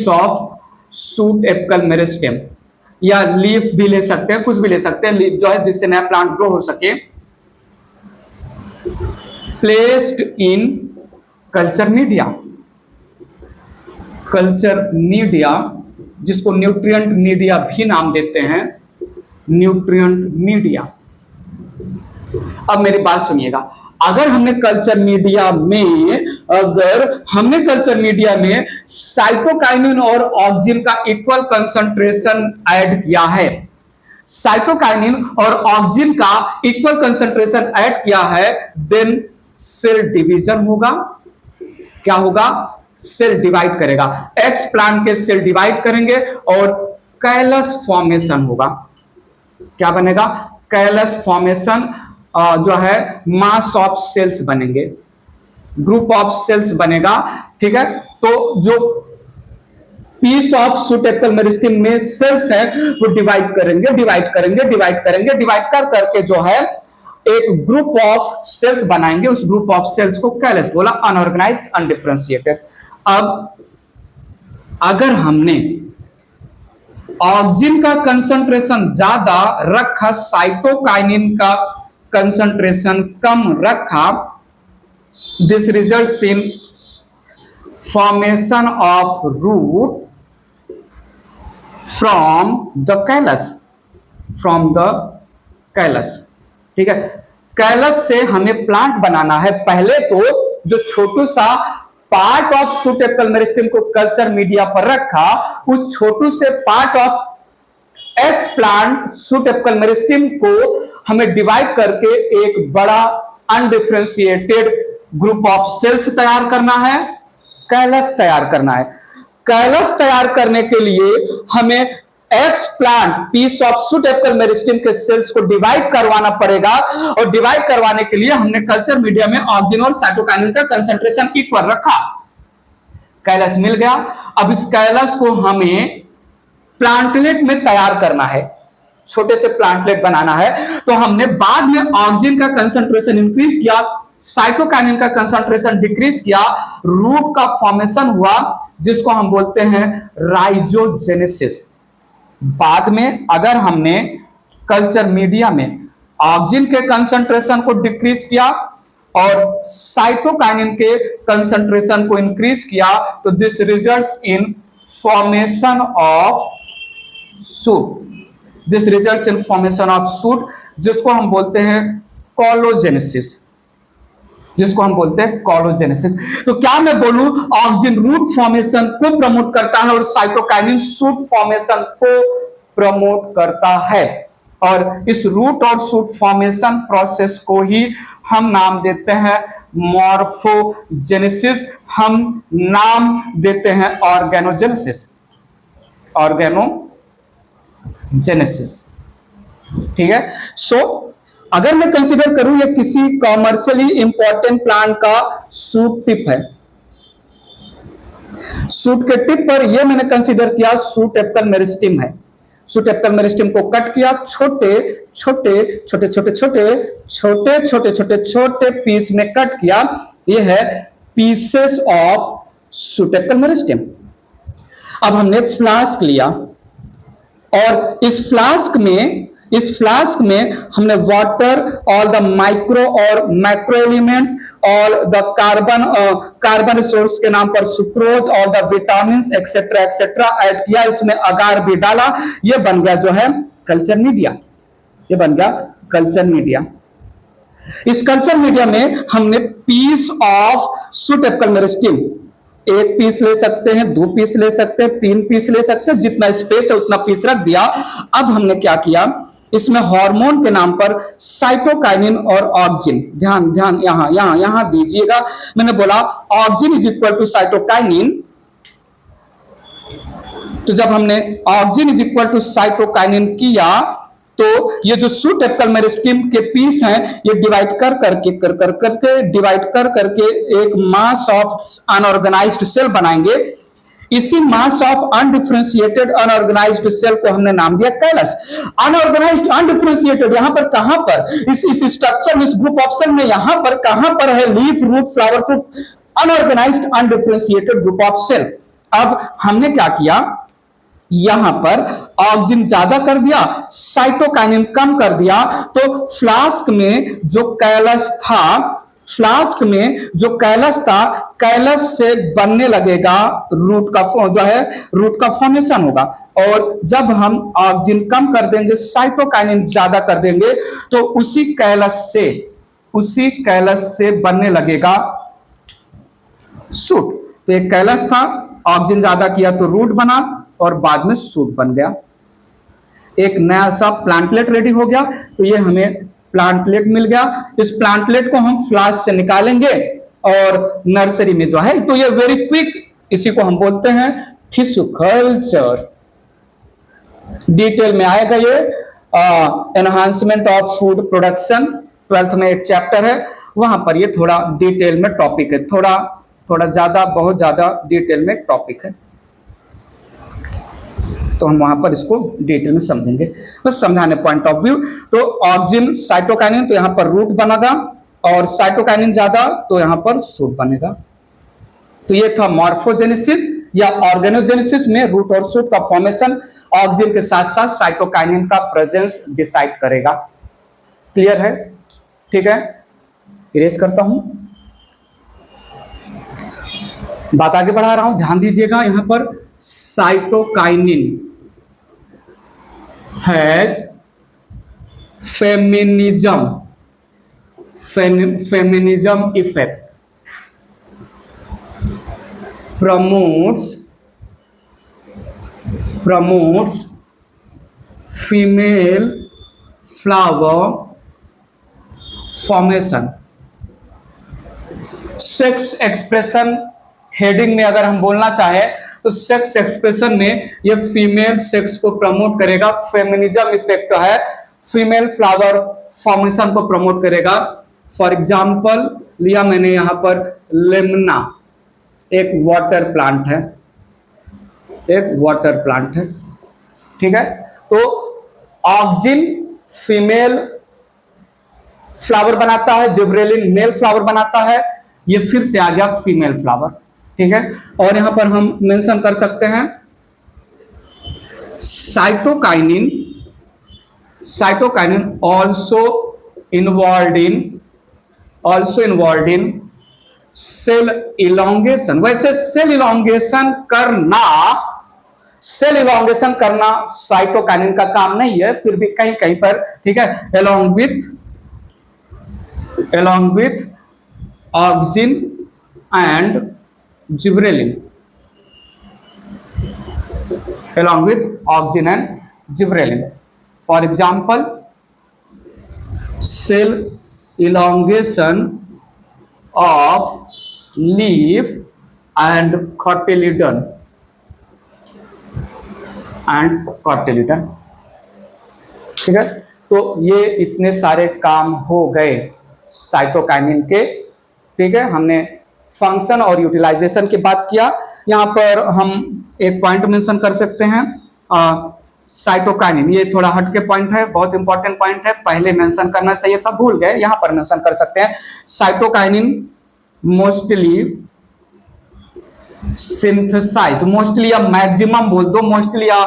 of shoot apical meristem, या लीफ भी ले सकते हैं, कुछ भी ले सकते हैं, लीफ जो है जिससे नया प्लांट ग्रो हो सके। प्लेस्ड इन कल्चर मीडिया, जिसको न्यूट्रिएंट मीडिया भी नाम देते हैं, न्यूट्रिएंट मीडिया। अब मेरी बात सुनिएगा, अगर हमने कल्चर मीडिया में साइटोकाइनिन और ऑक्सिन का इक्वल कंसंट्रेशन ऐड किया है, साइटोकाइनिन और ऑक्सिन का इक्वल कंसंट्रेशन ऐड किया है, देन सेल डिवीजन होगा। क्या होगा? सेल डिवाइड करेगा। एक्स प्लांट के सेल डिवाइड करेंगे और कैलस फॉर्मेशन होगा। क्या बनेगा? कैलस फॉर्मेशन जो है मास ऑफ सेल्स बनेंगे, ग्रुप ऑफ सेल्स बनेगा। ठीक है, तो जो piece of shoot apical meristem में सेल्स है वो डिवाइड कर करके जो है एक ग्रुप ऑफ सेल्स बनाएंगे। उस ग्रुप ऑफ सेल्स को कैलस बोला, अनऑर्गेनाइज्ड, अनडिफरेंशिएटेड। अब अगर हमने ऑक्सिन का कंसंट्रेशन ज्यादा रखा, साइटोकाइनिन का कंसंट्रेशन कम रखा, this results in formation of root from the callus. ठीक है, कैलस से हमें प्लांट बनाना है। पहले तो जो छोटू सा part of shoot apical meristem को कल्चर मीडिया पर रखा, उस छोटू से part of x plant shoot apical meristem को हमें डिवाइड करके एक बड़ा अनडिफरेंशिएटेड ग्रुप ऑफ सेल्स तैयार करना है, कैलस तैयार करना है। कैलस तैयार करने के लिए हमें explant piece of shoot apical meristem के सेल्स को डिवाइड करवाना पड़ेगा, और डिवाइड करवाने के लिए हमने कल्चर मीडिया में ऑक्सिन और साइटोकाइनिन का कंसंट्रेशन इक्वल रखा। कैलस मिल गया। अब इस कैलस को हमें प्लांटलेट में तैयार करना है, छोटे से प्लांटलेट बनाना है। तो हमने बाद में ऑक्सिन का कंसंट्रेशन इंक्रीज किया, साइटोकाइनिन का कंसंट्रेशन डिक्रीज किया, रूट का फॉर्मेशन हुआ, जिसको हम बोलते हैं राइजोजेनेसिस। बाद में अगर हमने कल्चर मीडिया में ऑक्सिन के कंसंट्रेशन को डिक्रीज किया और साइटोकाइनिन के कंसंट्रेशन को इंक्रीज किया, तो this results in formation of suit. जिसको हम बोलते हैं कोलोजेनेसिस। तो क्या मैं बोलूं, ऑक्सिन रूट फॉर्मेशन को प्रमोट करता है और साइटोकाइनिन शूट फॉर्मेशन को प्रमोट करता है। और इस रूट और शूट फॉर्मेशन प्रोसेस को ही हम नाम देते हैं मॉर्फोजेनेसिस, हम नाम देते हैं ऑर्गेनोजेनेसिस, ऑर्गेनोजेनेसिस। ठीक है। सो अगर मैं कंसीडर करूं ये किसी कॉमर्शियली इंपॉर्टेंट प्लांट का शूट टिप है, शूट के टिप पर ये मैंने कंसीडर किया शूट एपिकल मेरिस्टेम है। शूट एपिकल मेरिस्टेम को कट किया, छोटे छोटे छोटे छोटे छोटे छोटे छोटे छोटे छोटे पीस में कट किया। ये है pieces of shoot apical meristem. अब हमने फ्लास्क लिया और इस फ्लास्क में हमने वाटर, ऑल द माइक्रो और macro elements, all the carbon resource के नाम पर sucrose, all the vitamin etcetera add किया, इसमें अगार भी डाला। ये बन गया जो है कल्चर मीडिया, ये बन गया कल्चर मीडिया। इस कल्चर मीडिया में हमने piece of shoot apical meristem, एक पीस ले सकते हैं, 2 पीस ले सकते हैं, 3 पीस ले सकते हैं, जितना स्पेस है उतना पीस रख दिया। अब हमने क्या किया, इसमें हार्मोन के नाम पर साइटोकाइनिन और ऑक्सिन, ध्यान यहां दीजिएगा। मैंने बोला auxin is equal to cytokinin, तो जब हमने auxin is equal to cytokinin किया तो ये जो शूट एपिकल मेरिस्टेम के पीस हैं ये डिवाइड कर करके एक मास ऑफ अनऑर्गेनाइज्ड सेल बनाएंगे। इसी mass of undifferentiated unorganised cell को हमने नाम दिया कैलस। अनऑर्गेनाइज्ड अनडिफरेंशिएटेड यहां पर कहां पर, इस स्ट्रक्चर में, इस ग्रुप ऑफ सेल में यहां पर कहां पर है, leaf, root, flower, fruit, unorganised undifferentiated group of cell. अब हमने क्या किया, यहां पर ऑक्सिन ज्यादा कर दिया, साइटोकाइनिन कम कर दिया, तो फ्लास्क में जो कैलस था, कैलस से बनने लगेगा रूट का फॉर्मेशन होगा। और जब हम ऑक्सिन कम कर देंगे, साइटोकाइनिन ज्यादा कर देंगे, तो उसी कैलस से बनने लगेगा सूट। तो एक कैलस था, ऑक्सिन ज्यादा किया तो रूट बना और बाद में सूट बन गया। एक नया सा प्लांटलेट रेडी हो गया। तो ये हमें प्लांटलेट मिल गया। इस प्लांटलेट को हम फ्लास्क से निकालेंगे और नर्सरी में जो है, तो ये वेरी क्विक, इसी को हम बोलते हैं टिश्यू कल्चर। डिटेल में आएगा ये enhancement of food production, 12th में एक चैप्टर है, वहां पर ये थोड़ा डिटेल में टॉपिक है, थोड़ा ज्यादा, बहुत ज्यादा डिटेल में टॉपिक है, तो हम वहां पर इसको डिटेल में समझेंगे, बस समझाने पॉइंट ऑफ व्यू। तो ऑक्सिन, साइटोकाइनिन, तो यहां पर रूट बनेगा, और साइटोकाइनिन ज्यादा तो यहां पर सूट बनेगा। तो ये था मॉर्फोजेनेसिस या ऑर्गेनोजेनेसिस में रूट और सूट का फॉर्मेशन ऑक्सिन के साथ साथ साइटोकाइनिन का प्रेजेंस डिसाइड करेगा। क्लियर है? ठीक है, इरेज करता हूं, बात आगे बढ़ा रहा हूं, ध्यान दीजिएगा। यहां पर cytokinin has feminism effect, promotes female flower formation। Sex expression heading में अगर हम बोलना चाहे तो सेक्स एक्सप्रेशन में ये फीमेल सेक्स को प्रमोट करेगा। फेमिनिज्म इफेक्ट है, फीमेल फ्लावर फॉर्मेशन को प्रमोट करेगा। फॉर एग्जाम्पल लिया मैंने यहां पर लेमना, एक वाटर प्लांट है, ठीक है। तो ऑक्सिन फीमेल फ्लावर बनाता है, जिब्रेलिन मेल फ्लावर बनाता है, ये फिर से आ गया फीमेल फ्लावर, ठीक है। और यहां पर हम मेंशन कर सकते हैं cytokinin also involve in cell elongation. वैसे सेल इलॉन्गेशन करना साइटोकाइनिन का काम नहीं है, फिर भी कहीं कहीं पर, ठीक है, along with auxin and gibberellin, for example cell elongation of leaf and cotyledon ठीक है। तो ये इतने सारे काम हो गए साइटोकाइनिन के। ठीक है, हमने फंक्शन और यूटिलाइजेशन की बात किया। यहाँ पर हम एक पॉइंट मेंशन कर सकते हैं, साइटोकाइनिन, ये थोड़ा हटके पॉइंट है, बहुत इंपॉर्टेंट पॉइंट है, पहले मेंशन करना चाहिए था, भूल गए, यहाँ पर मेंशन कर सकते हैं। साइटोकाइनिन मोस्टली सिंथेसाइज, मोस्टली या मैक्सिमम बोल दो, मोस्टली या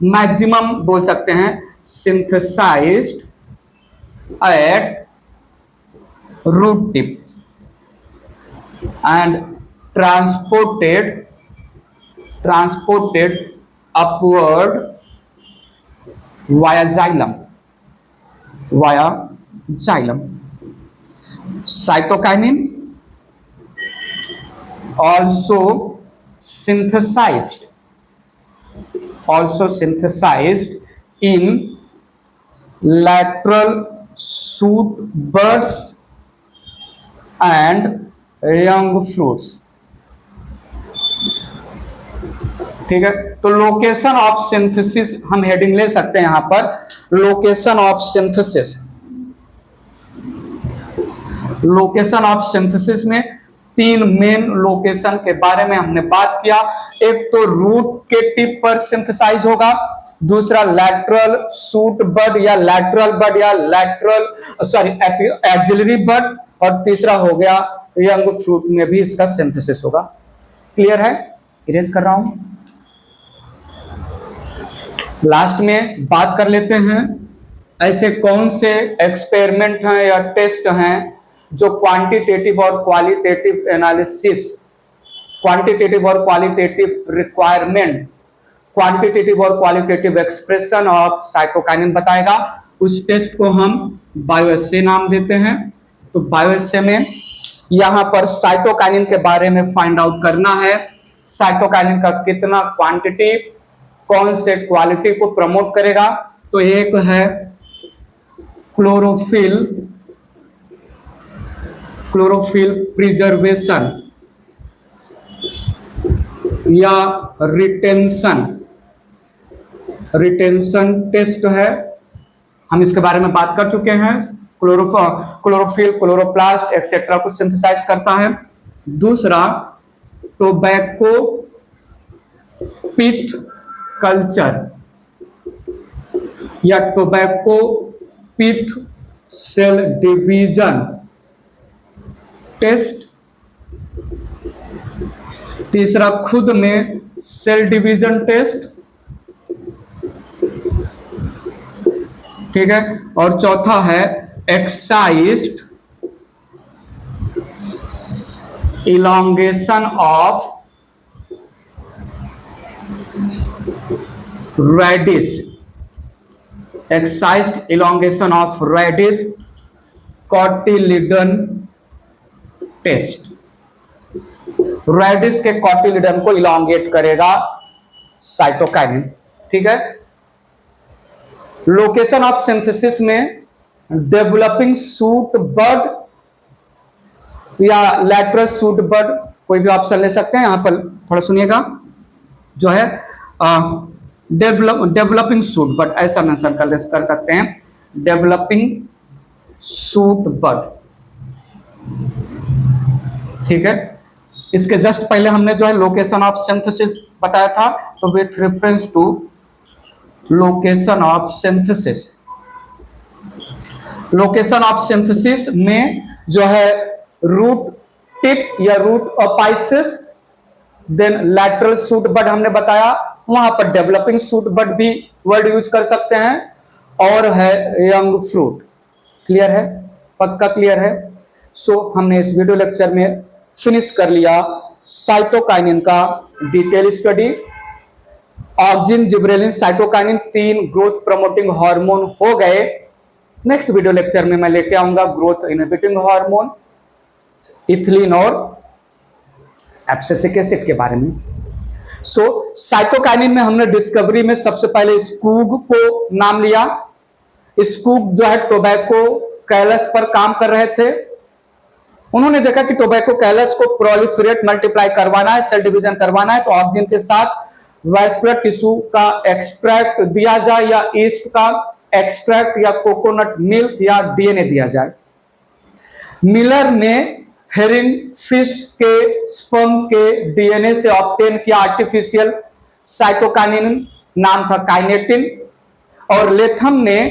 मैक्सिमम बोल सकते हैं, synthesized at root tip and transported upward via xylem. Cytokinin also synthesized in lateral shoot buds and young fruits. ठीक है, तो लोकेशन ऑफ सिंथेसिस हम हेडिंग ले सकते हैं यहां पर, location of synthesis. Location of synthesis में तीन मेन लोकेशन के बारे में हमने बात किया। एक तो रूट के टिप पर सिंथेसाइज होगा, दूसरा लैटरल शूट बड या लैटरल एक्सिलरी बड, और तीसरा हो गया यंग फ्रूट में भी इसका सिंथेसिस होगा। क्लियर है? इरेज कर रहा हूं। लास्ट में बात कर लेते हैं ऐसे कौन से एक्सपेरिमेंट हैं या टेस्ट हैं जो क्वांटिटेटिव और क्वालिटेटिव एनालिसिस, क्वांटिटेटिव और क्वालिटेटिव रिक्वायरमेंट, क्वांटिटेटिव और क्वालिटेटिव एक्सप्रेशन ऑफ साइटोकाइनिन बताएगा। उस टेस्ट को हम बायोएस्से नाम देते हैं। तो बायोएस्से में यहां पर साइटोकाइनिन के बारे में फाइंड आउट करना है, साइटोकाइनिन का कितना क्वांटिटी कौन से क्वालिटी को प्रमोट करेगा। तो एक है क्लोरोफिल प्रिजर्वेशन या रिटेंशन टेस्ट है, हम इसके बारे में बात कर चुके हैं। क्लोरोफिल, क्लोरोप्लास्ट एक्सेट्रा को सिंथेसाइज करता है। दूसरा टोबैको पिथ कल्चर या टोबैको पिथ सेल डिवीजन टेस्ट। तीसरा खुद में सेल डिवीजन टेस्ट, ठीक है। और चौथा है excised elongation of radish, excised elongation of radish cotyledon test. Radish के कॉटिलिडन को इलॉन्गेट करेगा साइटोकाइनिन, ठीक है। लोकेशन ऑफ सिंथेसिस में डेवलपिंग शूट बड या लैटरल शूट बड, कोई भी ऑप्शन ले सकते हैं। यहां पर थोड़ा सुनिएगा, जो है डेवलपिंग शूट बड ऐसा मेंशन कर सकते हैं, डेवलपिंग शूट बड, ठीक है। इसके जस्ट पहले हमने जो है लोकेशन ऑफ सिंथेसिस बताया था, तो with reference to location of synthesis, location of synthesis में जो है रूट टिप या root apices, then lateral shoot bud हमने बताया, वहां पर डेवलपिंग शूट बड भी वर्ड यूज कर सकते हैं, और है यंग फ्रूट। क्लियर है? पक्का क्लियर है? सो हमने इस वीडियो लेक्चर में फिनिश कर लिया साइटोकाइनिन का detail study. Auxin, gibberellin, cytokinin 3 growth promoting hormone हो गए। नेक्स्ट वीडियो लेक्चर में मैं लेके आऊंगा ग्रोथ इनहिबिटिंग हार्मोन, इथिलीन और एब्सिसिक एसिड के बारे में। सो साइटोकाइनिन में हमने डिस्कवरी में सबसे पहले स्कूग को नाम लिया, स्कूप जो है टोबैको कैलस पर काम कर रहे थे। उन्होंने देखा कि टोबैको कैलस को प्रोलिफरेट मल्टीप्लाई करवाना है, सेल डिवीजन करवाना है, तो ऑक्सिन के साथ वैस्कुलर टिश्यू का एक्सट्रैक्ट दिया जाए या ईस्ट का एक्सट्रैक्ट या कोकोनट मिल्क या डीएनए दिया जाए। मिलर ने हेरिंग फिश के स्पर्म के डीएनए से ऑब्टेन किया आर्टिफिशियल साइटोकाइनिन, नाम था काइनेटिन, और लेथम ने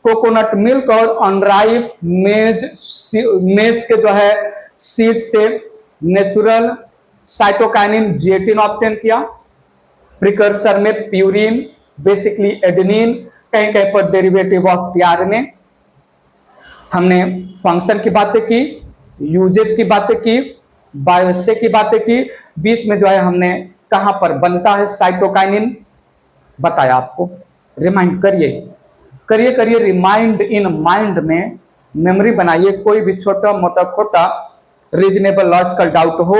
कोकोनट मिल्क और अनराइप मेज के जो है सीड से नेचुरल साइटोकाइनिन जिएटिन ऑब्टेन किया। प्रिकर्सर में प्यूरिन, बेसिकली एडेनिन, कहीं कहीं पर डेरिवेटिव ऑफ टीआरएनए। हमने फंक्शन की बातें की, यूजेज की बातें की, बायोसे की बातें की, बीच में जो है हमने कहां पर बनता है साइटोकाइनिन बताया आपको। रिमाइंड करिए रिमाइंड इन माइंड में मेमोरी बनाइए। कोई भी छोटा मोटा खोटा रीजनेबल लॉजिकल डाउट हो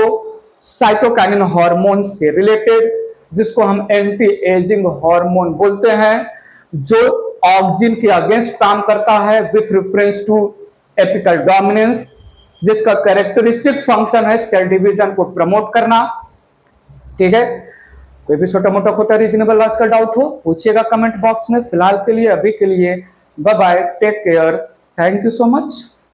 साइटोकाइनिन हार्मोन से रिलेटेड, जिसको हम एंटी एजिंग हार्मोन बोलते हैं, जो ऑक्सिन के अगेंस्ट काम करता है with reference to apical dominance, जिसका कैरेक्टरिस्टिक फंक्शन है सेल डिवीजन को प्रमोट करना। ठीक है, कोई भी छोटा मोटा खोटा रीजनेबल लॉजिकल डाउट हो पूछिएगा कमेंट बॉक्स में। फिलहाल के लिए, अभी के लिए bye bye, take care, thank you so much.